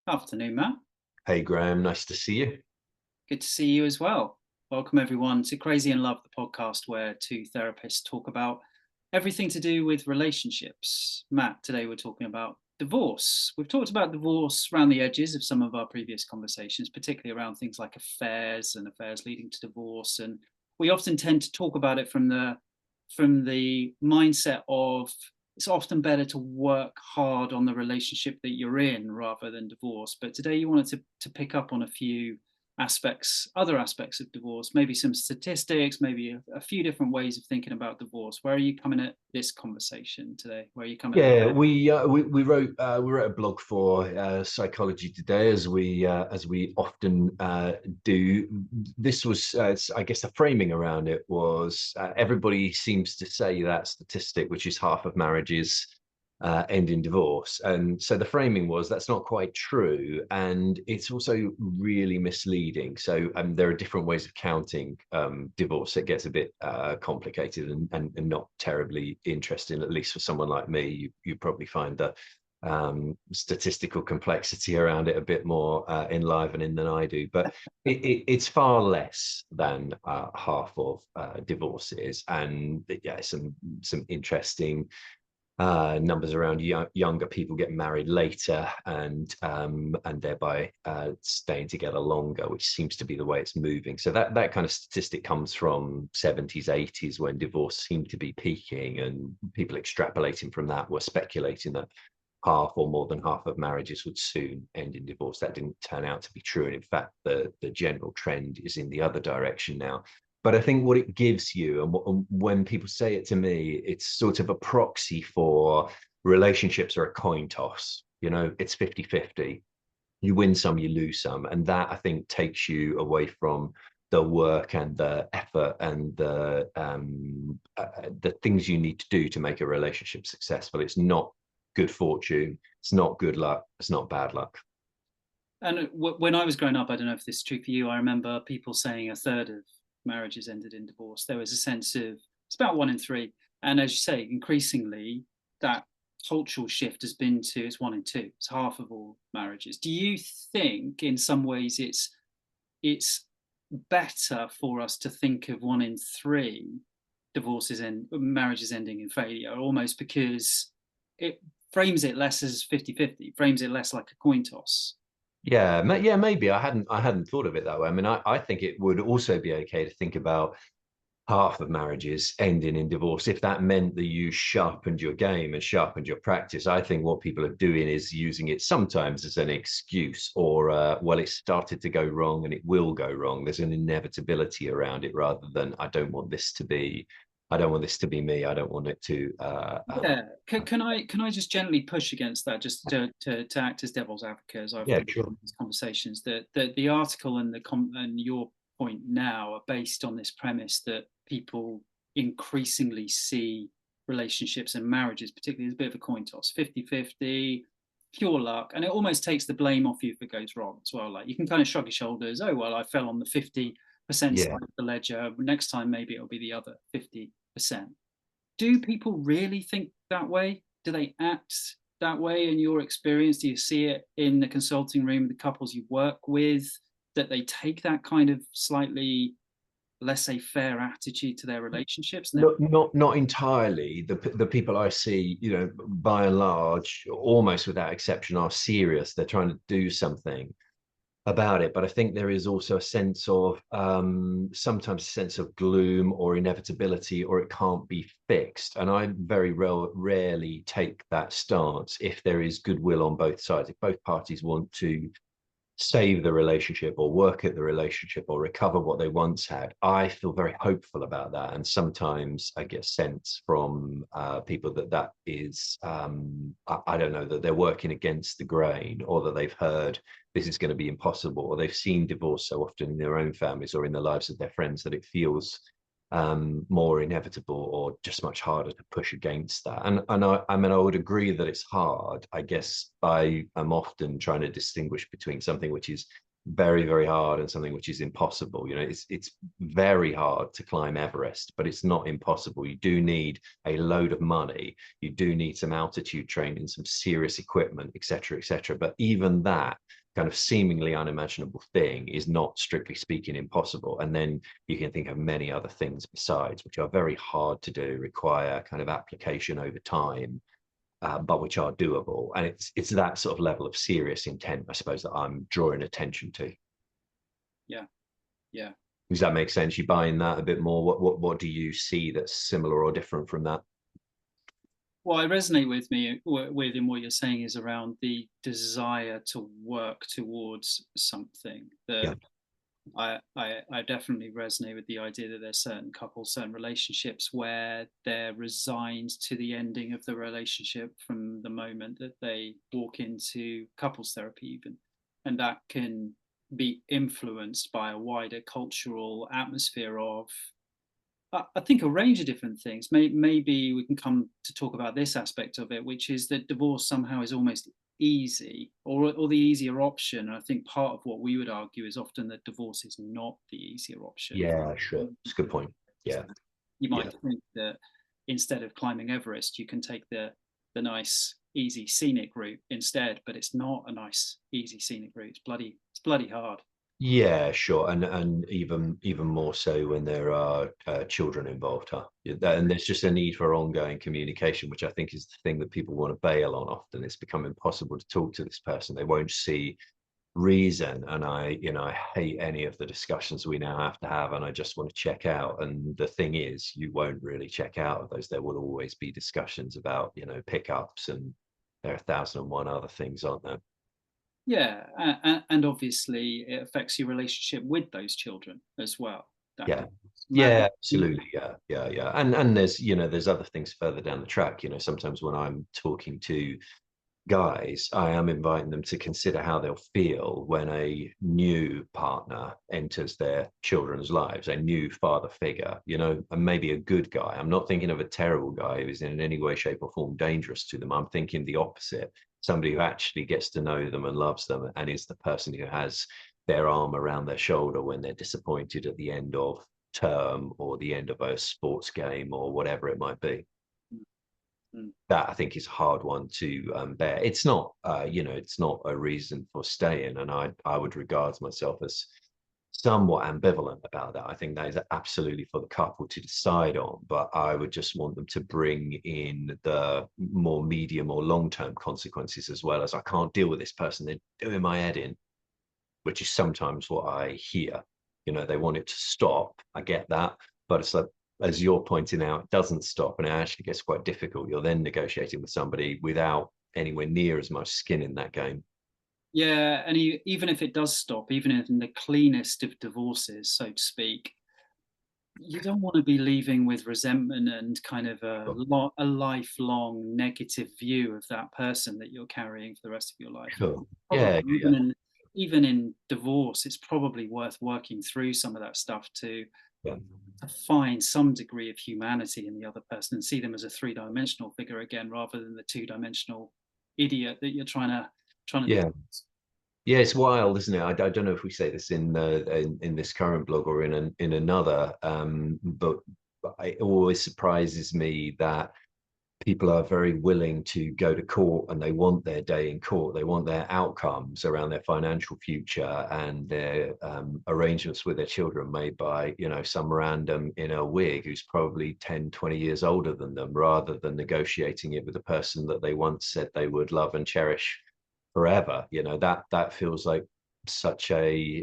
Afternoon, Matt. Hey Graham, nice to see you. Good to see you as well. Welcome, everyone, to Crazy in Love, the podcast where two therapists talk about everything to do with relationships. Matt, today we're talking about divorce. We've talked about divorce around the edges of some of our previous conversations, particularly around things like affairs and affairs leading to divorce. And we often tend to talk about it from the mindset of it's often better to work hard on the relationship that you're in rather than divorce. But today you wanted to pick up on a few other aspects of divorce, maybe some statistics, maybe a few different ways of thinking about divorce. Where are you coming at this conversation today? Where are you coming? Yeah, we wrote a blog for Psychology Today, as we often do. This was, I guess, the framing around it was everybody seems to say that statistic, which is half of marriages end in divorce, and so the framing was that's not quite true, and it's also really misleading. So there are different ways of counting divorce. It gets a bit complicated and not terribly interesting, at least for someone like me. You probably find the statistical complexity around it a bit more enlivening than I do, but it's far less than half of divorces, and yeah, some interesting numbers around younger people getting married later and thereby staying together longer, which seems to be the way it's moving. So that kind of statistic comes from 70s, 80s, when divorce seemed to be peaking, and people extrapolating from that were speculating that half or more than half of marriages would soon end in divorce. That didn't turn out to be true, and in fact the general trend is in the other direction now. But I think what it gives you, and when people say it to me, it's sort of a proxy for relationships are a coin toss. It's 50-50. You win some, you lose some. And that, I think, takes you away from the work and the effort and the things you need to do to make a relationship successful. It's not good fortune. It's not good luck. It's not bad luck. And when I was growing up, I don't know if this is true for you. I remember people saying a third of marriages ended in divorce. There was a sense of it's about one in three, and as you say, increasingly that cultural shift has been to it's one in two. It's half of all marriages. Do you think, in some ways, it's better for us to think of one in three divorces and marriages ending in failure, almost because it frames it less as 50-50, frames it less like a coin toss? Yeah, yeah, maybe I hadn't thought of it that way. I mean, I think it would also be okay to think about half of marriages ending in divorce if that meant that you sharpened your game and sharpened your practice. I think what people are doing is using it sometimes as an excuse, or well, it started to go wrong and it will go wrong. There's an inevitability around it, rather than I don't want this to be me. I don't want it to Yeah, can I just gently push against that, just to act as devil's advocate, as I yeah, often do sure. in these conversations, that the article and and your point now are based on this premise that people increasingly see relationships and marriages, particularly as a bit of a coin toss, 50-50, pure luck, and it almost takes the blame off you if it goes wrong as well. Like you can kind of shrug your shoulders, oh well, I fell on the 50% Yeah. side of the ledger. Next time maybe it'll be the other 50%. Do people really think that way? Do they act that way in your experience? Do you see it in the consulting room, the couples you work with, that they take that kind of slightly laissez-faire attitude to their relationships? And Not entirely. The people I see, by and large, almost without exception, are serious. They're trying to do something about it. But I think there is also a sense of sometimes a sense of gloom or inevitability, or it can't be fixed. And I very rarely take that stance if there is goodwill on both sides. If both parties want to save the relationship or work at the relationship or recover what they once had, I feel very hopeful about that. And sometimes I get a sense from people that is, I don't know, that they're working against the grain, or that they've heard this is going to be impossible, or they've seen divorce so often in their own families or in the lives of their friends that it feels more inevitable, or just much harder to push against that. And I mean, I would agree that it's hard. I guess I am often trying to distinguish between something which is very, very hard and something which is impossible. You know, it's very hard to climb Everest, but it's not impossible. You do need a load of money. You do need some altitude training, some serious equipment, etc., etc. But even that kind of seemingly unimaginable thing is not, strictly speaking, impossible. And then you can think of many other things besides, which are very hard to do, require kind of application over time, but which are doable. And it's that sort of level of serious intent, I suppose, that I'm drawing attention to. Yeah, yeah. Does that make sense? You buying that a bit more? What do you see that's similar or different from that? What I resonate with in what you're saying is around the desire to work towards something. Yeah, That I definitely resonate with the idea that there's certain couples, certain relationships where they're resigned to the ending of the relationship from the moment that they walk into couples therapy, even, and that can be influenced by a wider cultural atmosphere of, I think, a range of different things. Maybe we can come to talk about this aspect of it, which is that divorce somehow is almost easy, or the easier option. And I think part of what we would argue is often that divorce is not the easier option. yeah, sure. It's a good point. Yeah, You yeah. might think that instead of climbing Everest, you can take the nice, easy, scenic route instead, but it's not a nice, easy, scenic route. It's bloody hard. Yeah, sure, and even more so when there are children involved, huh? Yeah, and there's just a need for ongoing communication, which I think is the thing that people want to bail on often. It's become impossible to talk to this person. They won't see reason, and I hate any of the discussions we now have to have, and I just want to check out. And the thing is, you won't really check out of those. There will always be discussions about, pickups, and there are 1,001 other things, aren't there? Yeah, and obviously it affects your relationship with those children as well. That Yeah. can Yeah, massively. absolutely. Yeah, yeah, yeah. And there's other things further down the track. Sometimes when I'm talking to guys, I am inviting them to consider how they'll feel when a new partner enters their children's lives, a new father figure, and maybe a good guy. I'm not thinking of a terrible guy who is in any way, shape, or form dangerous to them. I'm thinking the opposite. Somebody who actually gets to know them and loves them and is the person who has their arm around their shoulder when they're disappointed at the end of term or the end of a sports game or whatever it might be. Mm. That I think is a hard one to bear. It's not, it's not a reason for staying, and I would regard myself as somewhat ambivalent about that. I think that is absolutely for the couple to decide on, but I would just want them to bring in the more medium or long term consequences as well. As I can't deal with this person, they're doing my head in, which is sometimes what I hear. They want it to stop. I get that, but it's like, as you're pointing out, it doesn't stop, and it actually gets quite difficult. You're then negotiating with somebody without anywhere near as much skin in that game. Yeah, and even if it does stop, even in the cleanest of divorces, so to speak, you don't want to be leaving with resentment and kind of Sure. a lifelong negative view of that person that you're carrying for the rest of your life. Sure. Probably Yeah, yeah, even in divorce, it's probably worth working through some of that stuff yeah. to find some degree of humanity in the other person and see them as a three-dimensional figure again, rather than the two-dimensional idiot that you're trying to. Yeah. Yeah, it's wild, isn't it? I don't know if we say this in this current blog or in another, but it always surprises me that people are very willing to go to court and they want their day in court. They want their outcomes around their financial future and their arrangements with their children made by, some random in a wig who's probably 10, 20 years older than them, rather than negotiating it with a person that they once said they would love and cherish forever. That feels like such a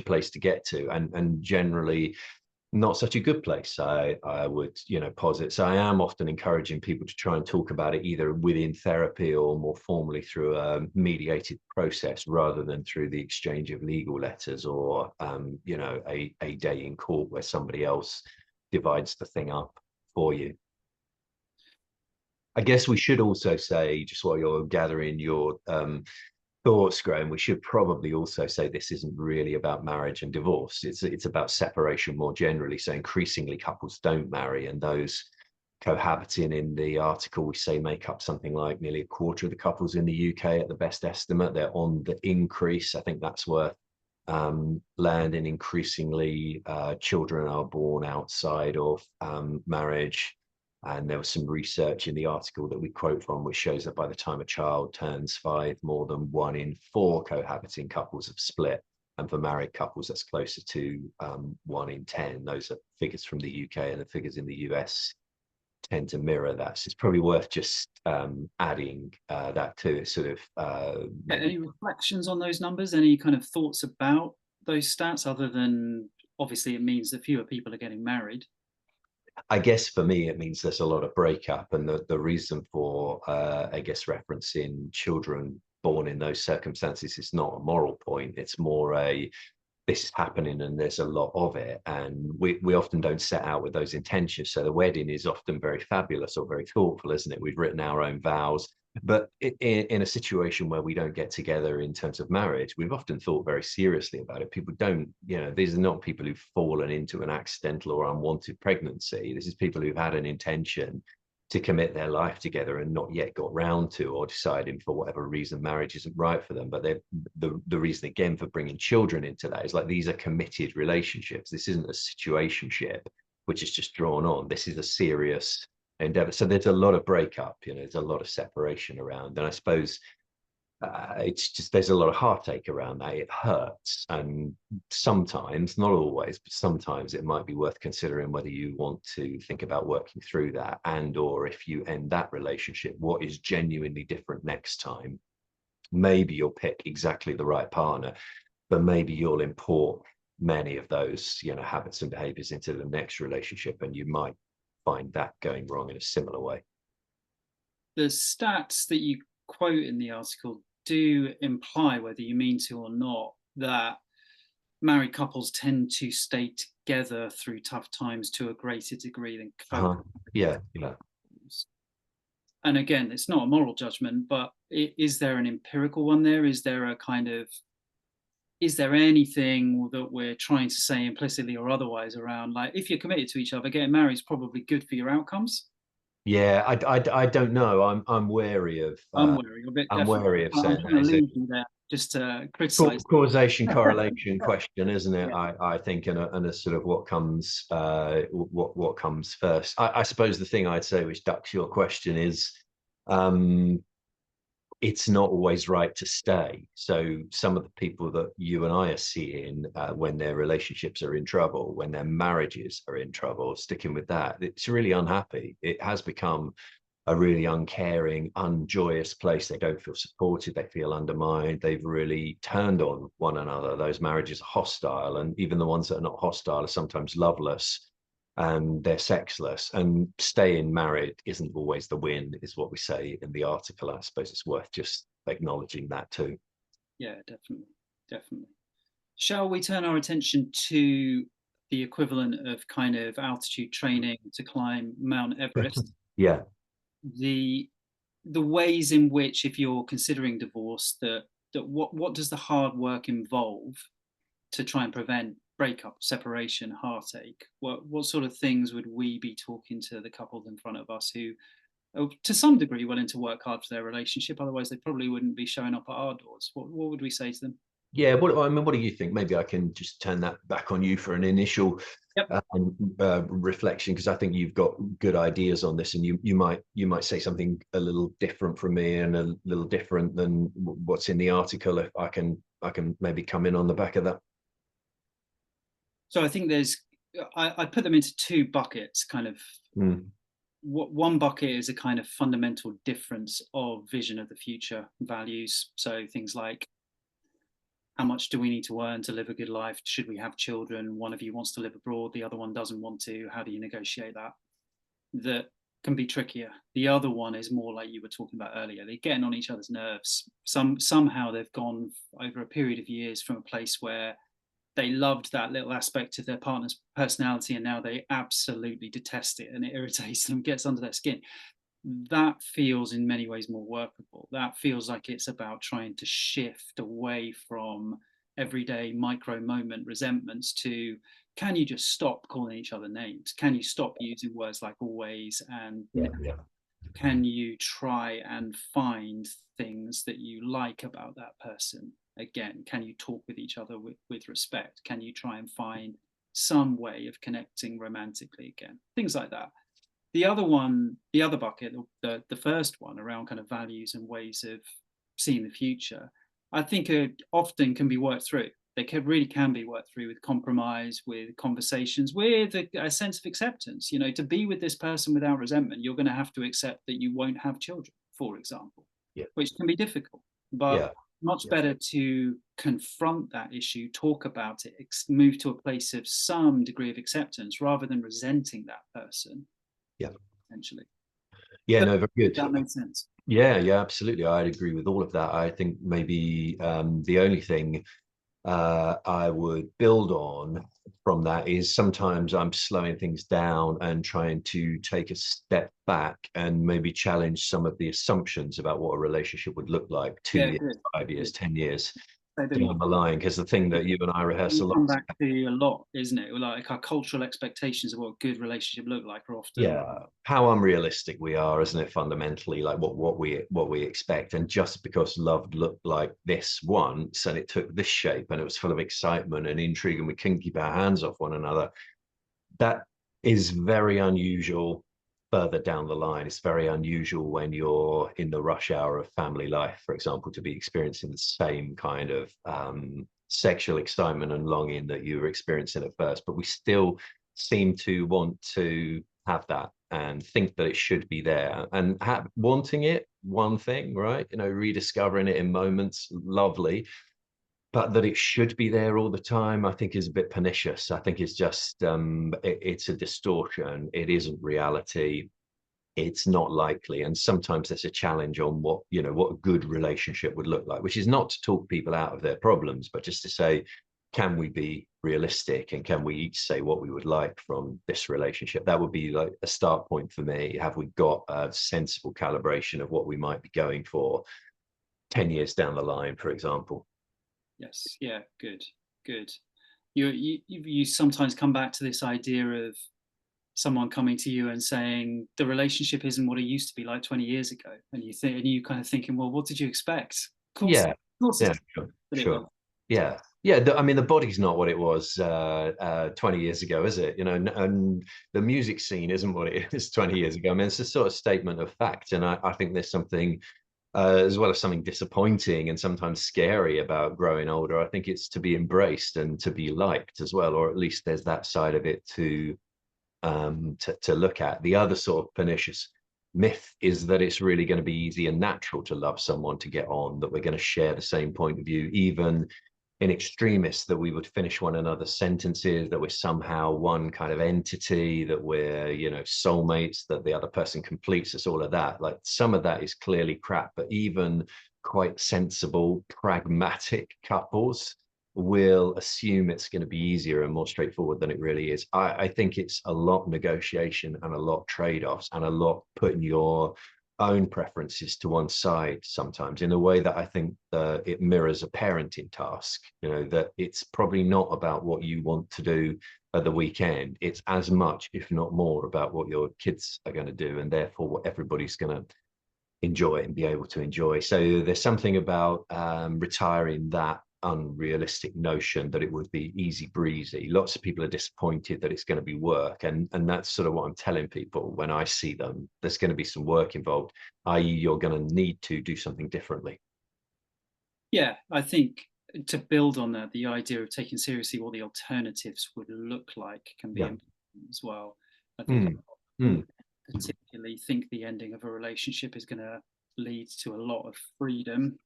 place to get to, and generally not such a good place, I would, posit. So I am often encouraging people to try and talk about it either within therapy or more formally through a mediated process, rather than through the exchange of legal letters or, a day in court where somebody else divides the thing up for you. I guess we should also say, just while you're gathering your thoughts, Graham, we should probably also say this isn't really about marriage and divorce. It's about separation more generally. So increasingly couples don't marry, and those cohabiting in the article we say make up something like nearly a quarter of the couples in the UK at the best estimate. They're on the increase. I think that's worth land, and increasingly children are born outside of marriage. And there was some research in the article that we quote from, which shows that by the time a child turns 5, more than 1 in 4 cohabiting couples have split. And for married couples, that's closer to 1 in 10. Those are figures from the UK, and the figures in the US tend to mirror that. So it's probably worth just adding that to it, sort of maybe. Any reflections on those numbers? Any kind of thoughts about those stats, other than obviously it means that fewer people are getting married? I guess for me, it means there's a lot of breakup, and the reason for, I guess, referencing children born in those circumstances is not a moral point. It's more a, this is happening and there's a lot of it, and we often don't set out with those intentions. So the wedding is often very fabulous or very thoughtful, isn't it? We've written our own vows, but in a situation where we don't get together in terms of marriage, we've often thought very seriously about it. People don't, these are not people who've fallen into an accidental or unwanted pregnancy. This is people who've had an intention to commit their life together and not yet got round to, or deciding for whatever reason marriage isn't right for them. But the reason again for bringing children into that is like, these are committed relationships. This isn't a situationship which is just drawn on. This is a serious endeavor. So there's a lot of breakup, there's a lot of separation around. And I suppose it's just, there's a lot of heartache around that. It hurts, and sometimes, not always, but sometimes it might be worth considering whether you want to think about working through that, and or if you end that relationship, what is genuinely different next time. Maybe you'll pick exactly the right partner, but maybe you'll import many of those habits and behaviors into the next relationship, and you might find that going wrong in a similar way. The stats that you quote in the article do imply, whether you mean to or not, that married couples tend to stay together through tough times to a greater degree than Yeah. And again, it's not a moral judgment, but is there an empirical one there? Is there anything that we're trying to say implicitly or otherwise around, like, if you're committed to each other, getting married is probably good for your outcomes? Yeah, I don't know. I'm wary of I'm wary of it, I'm definitely. wary of I'm saying trying that. to Is it leave you there just to criticize. causation correlation question, isn't it? Yeah. I think, and a sort of what comes what comes first. I suppose the thing I'd say, which ducks your question, is it's not always right to stay. So some of the people that you and I are seeing when their relationships are in trouble, when their marriages are in trouble, sticking with that, it's really unhappy. It has become a really uncaring, unjoyous place. They don't feel supported. They feel undermined. They've really turned on one another. Those marriages are hostile, and even the ones that are not hostile are sometimes loveless, and they're sexless. And staying married isn't always the win, is what we say in the article. I suppose it's worth just acknowledging that too. Yeah, definitely. Shall we turn our attention to the equivalent of kind of altitude training to climb Mount Everest? Yeah. The ways in which, if you're considering divorce, that what does the hard work involve to try and prevent breakup, separation, heartache? What sort of things would we be talking to the couples in front of us who are to some degree willing to work hard for their relationship? Otherwise they probably wouldn't be showing up at our doors. What would we say to them? Yeah, what do you think? Maybe I can just turn that back on you for an initial Yep. reflection, because I think you've got good ideas on this, and you might say something a little different from me and a little different than what's in the article. If I can maybe come in on the back of that. So I think I put them into two buckets, kind of. One bucket is a kind of fundamental difference of vision of the future, values. So things like, how much do we need to earn to live a good life? Should we have children? One of you wants to live abroad, the other one doesn't want to. How do you negotiate that? That can be trickier. The other one is more like you were talking about earlier. They're getting on each other's nerves. Somehow they've gone over a period of years from a place where they loved that little aspect of their partner's personality, and now they absolutely detest it, and it irritates them, gets under their skin. That feels in many ways more workable. That feels like it's about trying to shift away from everyday micro moment resentments to, can you just stop calling each other names? Can you stop using words like always and Yeah. can you try and find things that you like about that person? again, can you talk with each other with respect? Can you try and find some way of connecting romantically again? Things like that. The other one, the other bucket, the first one around kind of values and ways of seeing the future, I think often can be worked through. They really can be worked through with compromise, with conversations, with a sense of acceptance. You know, to be with this person without resentment, you're going to have to accept that you won't have children, for example, Yeah. which can be difficult. But Yeah. much Yeah. better to confront that issue, talk about it, move to a place of some degree of acceptance rather than resenting that person. Yeah. Essentially. Yeah. But No, very good. that makes sense. Yeah. Yeah. Absolutely. I'd agree with all of that. I think maybe the only thing I would build on from that is sometimes I'm slowing things down and trying to take a step back and maybe challenge some of the assumptions about what a relationship would look like Yeah, 2 years, good. 5 years, 10 years So down the line. Because the thing that you and I rehearse we a lot. come back to a lot, isn't it? Like our cultural expectations of what a good relationship look like are often Yeah, how unrealistic we are, isn't it? Fundamentally, like what we expect, and just because love looked like this once, and it took this shape, and it was full of excitement and intrigue, and we couldn't keep our hands off one another, that is very unusual further down the line. It's very unusual when you're in the rush hour of family life, for example, to be experiencing the same kind of sexual excitement and longing that you were experiencing at first. But we still seem to want to have that and think that it should be there. And wanting it, one thing, right? You know, rediscovering it in moments, lovely, but that it should be there all the time, I think is a bit pernicious. I think it's just it's a distortion. It isn't reality. It's not likely. And sometimes there's a challenge on what a good relationship would look like, which is not to talk people out of their problems, but just to say, can we be realistic, and can we each say what we would like from this relationship? That would be like a start point for me. Have we got a sensible calibration of what we might be going for 10 years down the line, for example? yes, yeah, good, good. You sometimes come back to this idea of someone coming to you and saying the relationship isn't what it used to be like 20 years ago, and you kind of thinking, well, what did you expect? Yeah, Of course, yeah, it's sure, but it sure. won't. Yeah, yeah. I mean, the body's not what it was 20 years ago, is it? You know, and the music scene isn't what it is 20 years ago. I mean, it's a sort of statement of fact, and I think there's something, as well as something disappointing and sometimes scary about growing older. I think it's to be embraced and to be liked as well, or at least there's that side of it to look at. The other sort of pernicious myth is that it's really going to be easy and natural to love someone, to get on, that we're going to share the same point of view, even in extremists, that we would finish one another's sentences, that we're somehow one kind of entity, that we're, soulmates, that the other person completes us, all of that. Like, some of that is clearly crap, but even quite sensible, pragmatic couples will assume it's going to be easier and more straightforward than it really is. I think it's a lot negotiation and a lot trade-offs and a lot putting your own preferences to one side sometimes, in a way that I think it mirrors a parenting task. That it's probably not about what you want to do at the weekend. It's as much, if not more, about what your kids are going to do, and therefore what everybody's going to enjoy and be able to enjoy. So there's something about retiring that unrealistic notion that it would be easy breezy. Lots of people are disappointed that it's going to be work, and that's sort of what I'm telling people when I see them. There's going to be some work involved, i.e., you're going to need to do something differently. Yeah, I think to build on that, the idea of taking seriously what the alternatives would look like can be Yeah. important as well. I think Mm. Mm. particularly think the ending of a relationship is going to lead to a lot of freedom.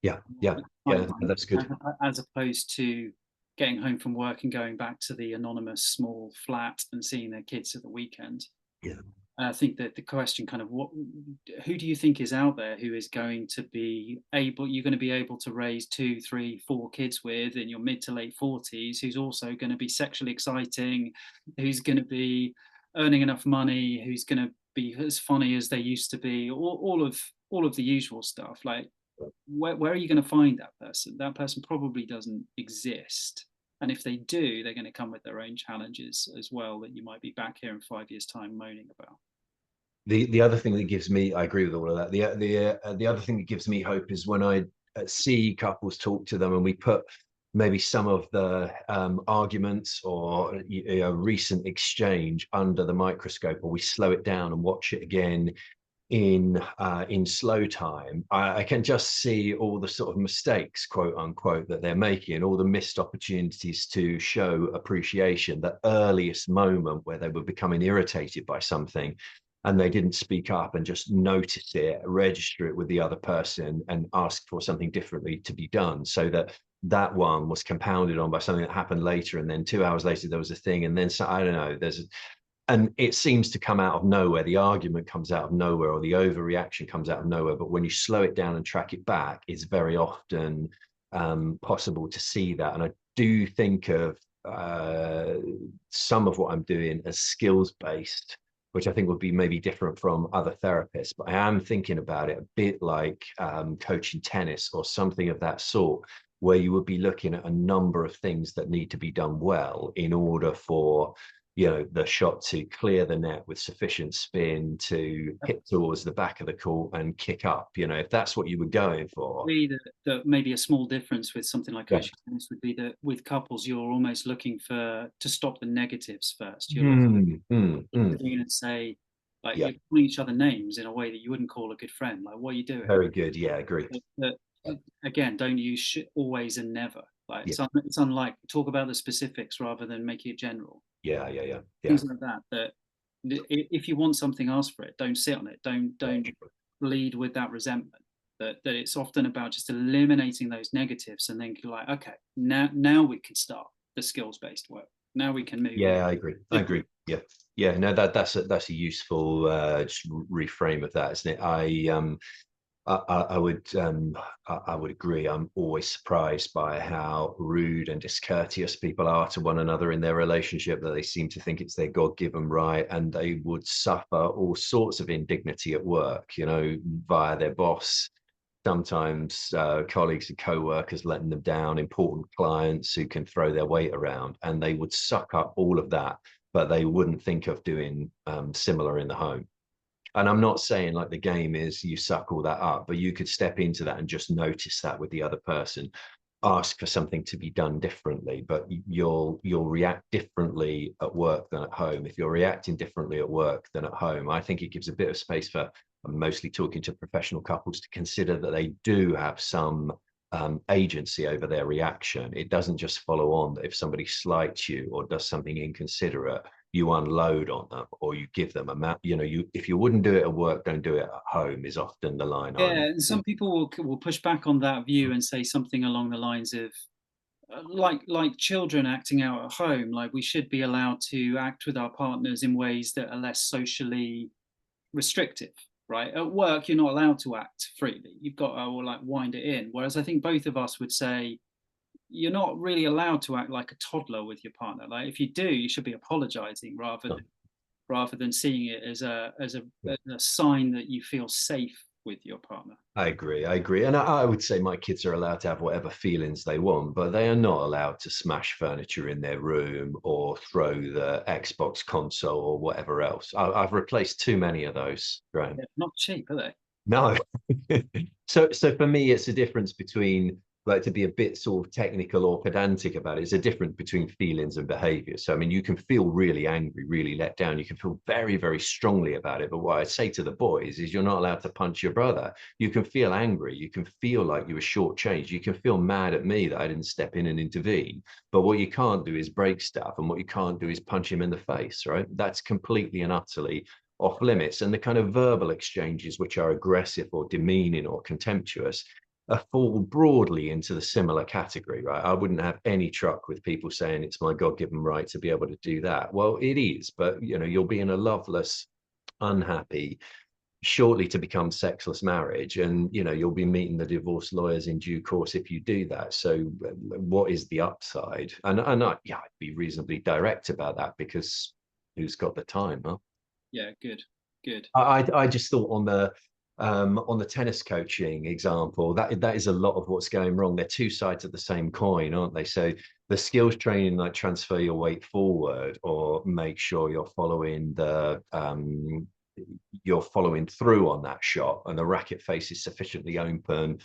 Yeah. Yeah. Yeah. That's good. As opposed to getting home from work and going back to the anonymous small flat and seeing their kids at the weekend. Yeah. I think that the question kind of who do you think is out there who is going to be you're going to be able to raise 2, 3, 4 kids with in your mid to late 40s, who's also going to be sexually exciting, who's going to be earning enough money, who's going to be as funny as they used to be, all of the usual stuff. Like, where are you going to find that person? That person probably doesn't exist. And if they do, they're going to come with their own challenges as well that you might be back here in 5 years' time moaning about. The other thing that gives me, I agree with all of that. The other thing that gives me hope is when I see couples, talk to them, and we put maybe some of the arguments or recent exchange under the microscope, or we slow it down and watch it again in slow time, I can just see all the sort of mistakes, quote unquote, that they're making, and all the missed opportunities to show appreciation. The earliest moment where they were becoming irritated by something and they didn't speak up and just notice it, register it with the other person, and ask for something differently to be done, so that that one was compounded on by something that happened later, and then 2 hours later there was a thing, and then so, I don't know, and it seems to come out of nowhere. The argument comes out of nowhere, or the overreaction comes out of nowhere. But when you slow it down and track it back, it's very often possible to see that. And I do think of some of what I'm doing as skills based, which I think would be maybe different from other therapists. But I am thinking about it a bit like coaching tennis or something of that sort, where you would be looking at a number of things that need to be done well in order for the shot to clear the net with sufficient spin to hit towards the back of the court and kick up. If that's what you were going for. That maybe a small difference with something like Yeah. coaching tennis would be that with couples, you're almost looking to stop the negatives first. You're Mm, looking and say, like, yeah, you're calling each other names in a way that you wouldn't call a good friend. Like, what are you doing? very good. Yeah, agree. Again, don't use always and never. Like, Yeah, it's unlike, talk about the specifics rather than make it general. yeah. Things like that if you want something, ask for it. Don't sit on it. Don't lead with that resentment. That it's often about just eliminating those negatives, and then you're like, okay, now we can start the skills based work. Now we can move. Yeah, I agree. Yeah. No, that's a useful reframe of that, isn't it? I would agree. I'm always surprised by how rude and discourteous people are to one another in their relationship, that they seem to think it's their God-given right, and they would suffer all sorts of indignity at work, via their boss, sometimes colleagues and co-workers letting them down, important clients who can throw their weight around, and they would suck up all of that, but they wouldn't think of doing similar in the home. And I'm not saying like the game is you suck all that up, but you could step into that and just notice that with the other person, ask for something to be done differently. But you'll react differently at work than at home. If you're reacting differently at work than at home, I think it gives a bit of space for, I'm mostly talking to professional couples, to consider that they do have some agency over their reaction. It doesn't just follow on that if somebody slights you or does something inconsiderate, you unload on them or you give them a map. If you wouldn't do it at work, don't do it at home, is often the line. Yeah, and some people will push back on that view and say something along the lines of, like children acting out at home, like we should be allowed to act with our partners in ways that are less socially restrictive, right? At work, you're not allowed to act freely. You've got to like wind it in. Whereas I think both of us would say you're not really allowed to act like a toddler with your partner. Like if you do, you should be apologizing rather than seeing it as a sign that you feel safe with your partner. I agree. And I would say my kids are allowed to have whatever feelings they want, but they are not allowed to smash furniture in their room or throw the Xbox console or whatever else. I've replaced too many of those, Graham. They're not cheap, are they? No. So for me, it's a difference between, like, to be a bit sort of technical or pedantic about it, it's a difference between feelings and behavior. So, I mean, you can feel really angry, really let down. You can feel very, very strongly about it. But what I say to the boys is you're not allowed to punch your brother. You can feel angry. You can feel like you were shortchanged. You can feel mad at me that I didn't step in and intervene. But what you can't do is break stuff. And what you can't do is punch him in the face, right? That's completely and utterly off limits. And the kind of verbal exchanges which are aggressive or demeaning or contemptuous fall broadly into the similar category, right? I wouldn't have any truck with people saying it's my God-given right to be able to do that. Well, it is, but you'll be in a loveless, unhappy, shortly to become sexless marriage, and you'll be meeting the divorce lawyers in due course if you do that. So what is the upside? And I'd be reasonably direct about that, because who's got the time, huh? Yeah, good. I just thought on the tennis coaching example, that is a lot of what's going wrong. They're two sides of the same coin, aren't they? So the skills training, like transfer your weight forward, or make sure you're following through on that shot, and the racket face is sufficiently open,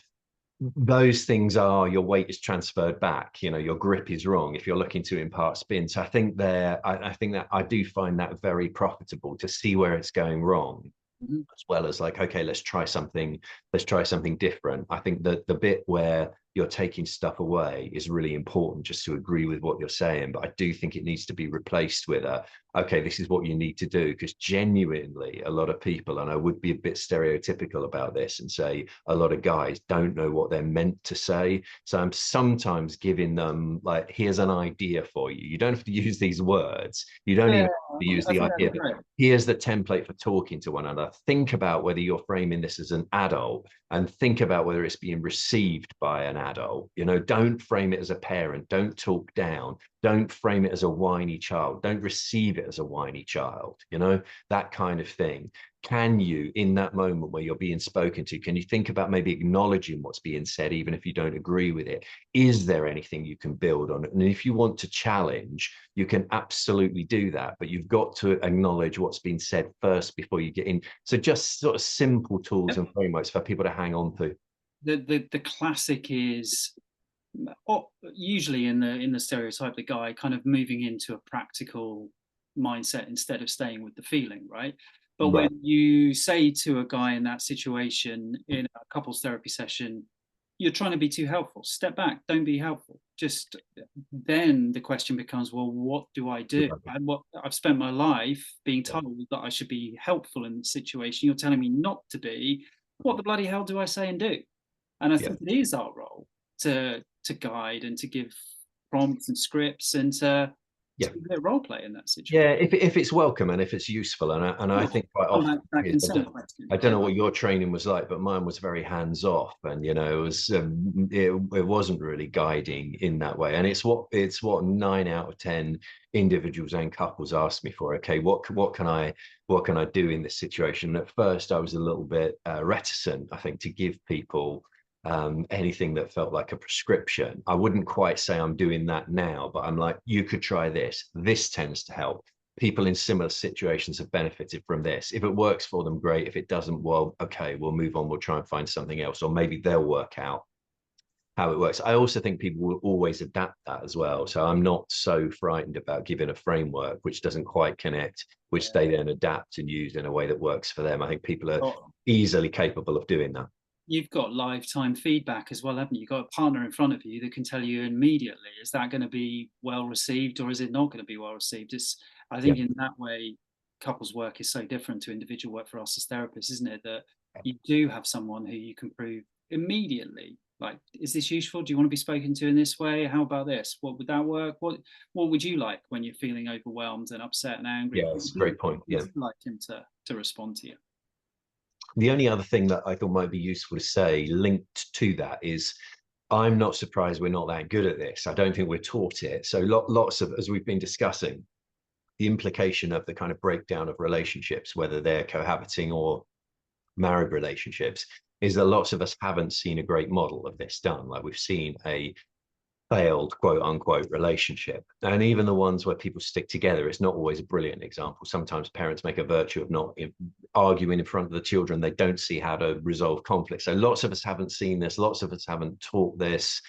those things are your weight is transferred back, your grip is wrong if you're looking to impart spin. So I think that I do find that very profitable to see where it's going wrong, Mhm. as well as like, okay, let's try something different. I think that the bit where you're taking stuff away is really important, just to agree with what you're saying, but I do think it needs to be replaced with okay, this is what you need to do, because genuinely a lot of people, and I would be a bit stereotypical about this and say a lot of guys don't know what they're meant to say. So I'm sometimes giving them like, here's an idea for you, you don't have to use these words, you don't Yeah, even have to use I the think idea, that's but great. here's the template for talking to one another. Think about whether you're framing this as an adult, and think about whether it's being received by an adult. Don't frame it as a parent. Don't talk down. Don't frame it as a whiny child. Don't receive it as a whiny child. That kind of thing. Can you, in that moment where you're being spoken to, can you think about maybe acknowledging what's being said, even if you don't agree with it? Is there anything you can build on it? And if you want to challenge, you can absolutely do that, but you've got to acknowledge what's been said first before you get in. So just sort of simple tools Yep. and frameworks for people to hang on to. The classic is, usually in the stereotype, the guy kind of moving into a practical mindset instead of staying with the feeling, right? But when Right. you say to a guy in that situation in a couples therapy session, you're trying to be too helpful, step back, don't be helpful. Just then the question becomes, well, what do I do? And what I've spent my life being Yeah. told that I should be helpful in the situation. You're telling me not to be. What the bloody hell do I say and do? And I Yeah. think it is our role to guide and to give prompts and scripts and to Yeah. be a bit role play in that situation. Yeah, if it's welcome and if it's useful, and I Well, think quite on often that consent question, I don't yeah. know what your training was like, but mine was very hands off, and it wasn't really guiding in that way. And it's what 9 out of 10 individuals and couples ask me for. Okay, what can I do in this situation? And at first, I was a little bit reticent, I think, to give people anything that felt like a prescription. I wouldn't quite say I'm doing that now, but I'm like, you could try this. This tends to help. People in similar situations have benefited from this. If it works for them, great. If it doesn't, well, okay, we'll move on. We'll try and find something else, or maybe they'll work out how it works. I also think people will always adapt that as well. So I'm not so frightened about giving a framework which doesn't quite connect, which Yeah. they then adapt and use in a way that works for them. I think people are Got, easily capable of doing that. you've got lifetime feedback as well, haven't you? You've got a partner in front of you that can tell you immediately, is that going to be well received or is it not going to be well received? I Yeah. think in that way, couples work is so different to individual work for us as therapists, isn't it? That you do have someone who you can prove immediately, like, is this useful? Do you want to be spoken to in this way? How about this? What would that work? What would you like when you're feeling overwhelmed and upset and angry? Yeah, What it's would a great you, point. would Yeah. you like him to respond to you? The only other thing that I thought might be useful to say linked to that is I'm not surprised we're not that good at this. I don't think we're taught it. So lots of, as we've been discussing, the implication of the kind of breakdown of relationships, whether they're cohabiting or married relationships, is that lots of us haven't seen a great model of this done. Like we've seen a failed quote unquote relationship. And even the ones where people stick together, it's not always a brilliant example. Sometimes parents make a virtue of not arguing in front of the children. They don't see how to resolve conflict. So lots of us haven't seen this. Lots of us haven't taught this.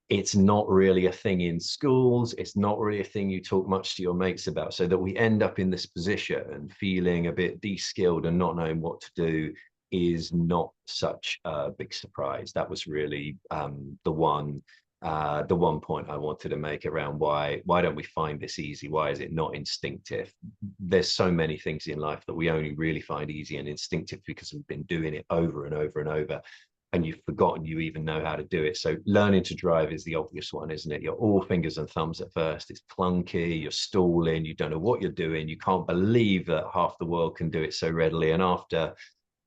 It's not really a thing in schools. It's not really a thing you talk much to your mates about. So that we end up in this position and feeling a bit de-skilled and not knowing what to do is not such a big surprise. That was really the one point I wanted to make around why don't we find this easy? Why is it not instinctive? There's so many things in life that we only really find easy and instinctive because we've been doing it over and over and over, and you've forgotten you even know how to do it. So learning to drive is the obvious one, isn't it? You're all fingers and thumbs at first. It's clunky, you're stalling, you don't know what you're doing, you can't believe that half the world can do it so readily. And after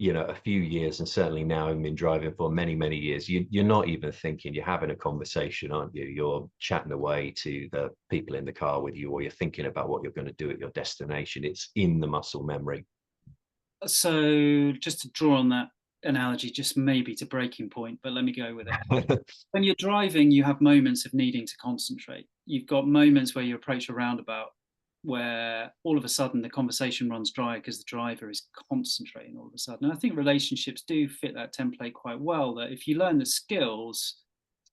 a few years, and certainly now I've been driving for many years, you're not even thinking, you're having a conversation, aren't you? You're chatting away to the people in the car with you, or you're thinking about what you're going to do at your destination. It's in the muscle memory. So just to draw on that analogy, just maybe to breaking point, but let me go with it. When you're driving, you have moments of needing to concentrate. You've got moments where you approach a roundabout where all of a sudden the conversation runs dry because the driver is concentrating all of a sudden. And I think relationships do fit that template quite well, that if you learn the skills,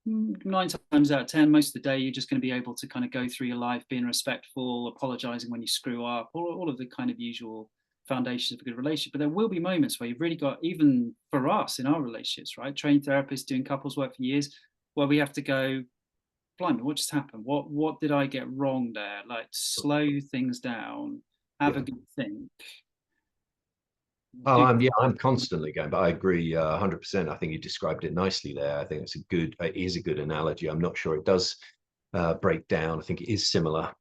9 times out of 10, most of the day, you're just going to be able to kind of go through your life being respectful, apologizing when you screw up, all of the kind of usual foundations of a good relationship. But there will be moments where you've really got, even for us in our relationships, right? Trained therapists doing couples work for years, where we have to go, blimey, what just happened? What did I get wrong there? Like, slow things down, have a Yeah. good think. Oh, Do yeah, I'm constantly going, but I agree 100%. I think you described it nicely there. I think it is a good analogy. I'm not sure it does break down. I think it is similar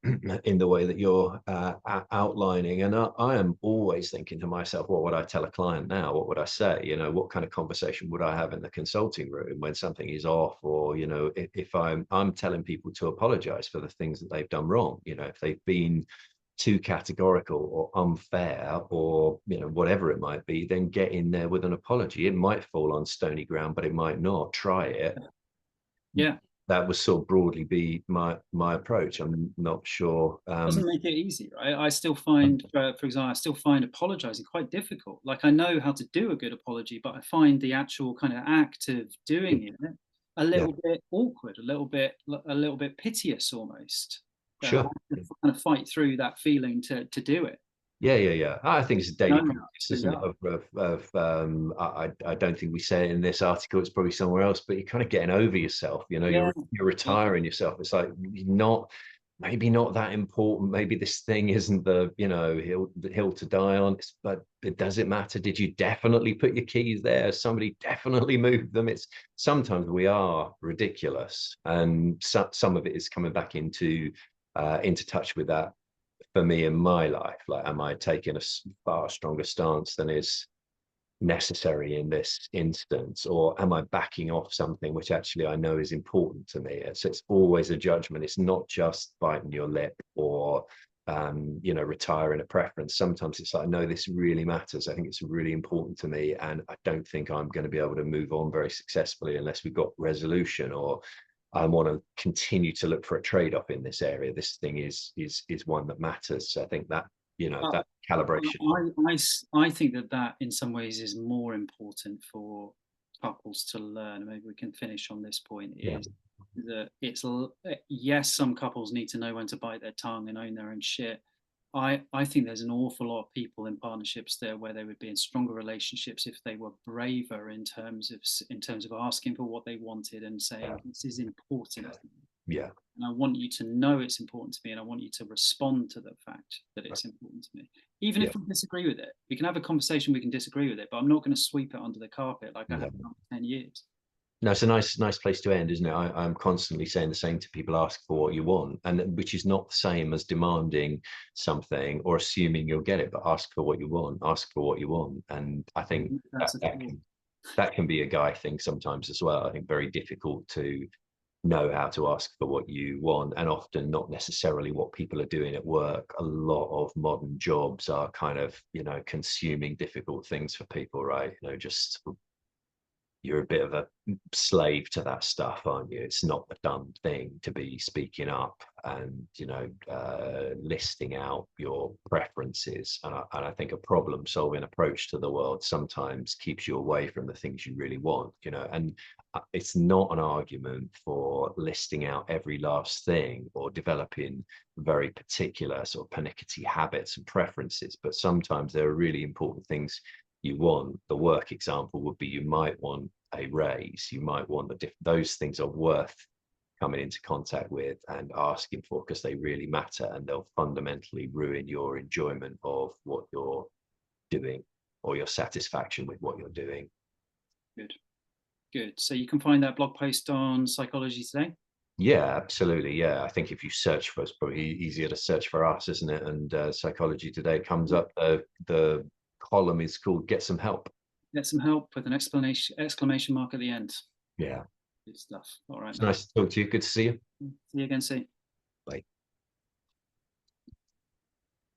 in the way that you're outlining. And I am always thinking to myself, what would I tell a client now? What would I say? You know, what kind of conversation would I have in the consulting room when something is off? Or, you know, if I'm telling people to apologize for the things that they've done wrong, you know, if they've been too categorical or unfair or, you know, whatever it might be, then get in there with an apology. It might fall on stony ground, but it might not. Try it. yeah. That would sort of broadly be my approach. I'm not sure. Doesn't make it easy, right? I still find, for example, I still find apologizing quite difficult. Like, I know how to do a good apology, but I find the actual kind of act of doing it a Yeah, little bit awkward, a little bit piteous almost. I have sure. to kind of fight through that feeling to do it. Yeah. I think it's a daily No, practice, absolutely. isn't it? I don't think we say it in this article. It's probably somewhere else, but you're kind of getting over yourself. You know, Yeah, you're retiring yourself. It's like you're not maybe not that important. Maybe this thing isn't the, you know, hill to die on. But does it matter? Did you definitely put your keys there? Somebody definitely moved them. It's sometimes we are ridiculous, and some of it is coming back into touch with that for me in my life. Like, am I taking a far stronger stance than is necessary in this instance, or am I backing off something which actually I know is important to me? It's always a judgment. It's not just biting your lip or you know, retiring a preference. Sometimes it's like, no, this really matters. I think it's really important to me, and I don't think I'm going to be able to move on very successfully unless we've got resolution, or I want to continue to look for a trade-off in this area. This thing is one that matters. So I think that, you know, that calibration. I think that in some ways is more important for couples to learn. Maybe we can finish on this point. Yeah, Is that yes, some couples need to know when to bite their tongue and own their own shit. I think there's an awful lot of people in partnerships there where they would be in stronger relationships if they were braver in terms of asking for what they wanted and saying, this is important to me. yeah. And I want you to know it's important to me, and I want you to respond to the fact that it's important to me. Even Yeah. if we disagree with it, we can have a conversation, we can disagree with it, but I'm not going to sweep it under the carpet like I No. have done for 10 years. No, it's a nice place to end, isn't it? I'm constantly saying the same to people: ask for what you want, and which is not the same as demanding something or assuming you'll get it, but ask for what you want. Ask for what you want, and I think that That's a that tool. that can be a guy thing sometimes as well. I think very difficult to know how to ask for what you want, and often not necessarily what people are doing at work. A lot of modern jobs are kind of, you know, consuming difficult things for people, right? You know, just you're a bit of a slave to that stuff, aren't you? It's not a done thing to be speaking up and, you know, listing out your preferences. And I think a problem solving approach to the world sometimes keeps you away from the things you really want, you know. And it's not an argument for listing out every last thing or developing very particular sort of pernickety habits and preferences, but sometimes there are really important things you want. The work example would be, you might want a raise, you might want those things are worth coming into contact with and asking for, because they really matter, and they'll fundamentally ruin your enjoyment of what you're doing or your satisfaction with what you're doing. Good. So you can find that blog post on Psychology Today. Yeah, absolutely. Yeah, I think if you search for us, probably easier to search for us, isn't it? And Psychology Today comes up. The column is called "Get Some Help." Get some help with an exclamation mark at the end. Yeah, Good stuff. All right, it's mate. nice to talk to you. Good to see you. See you again soon.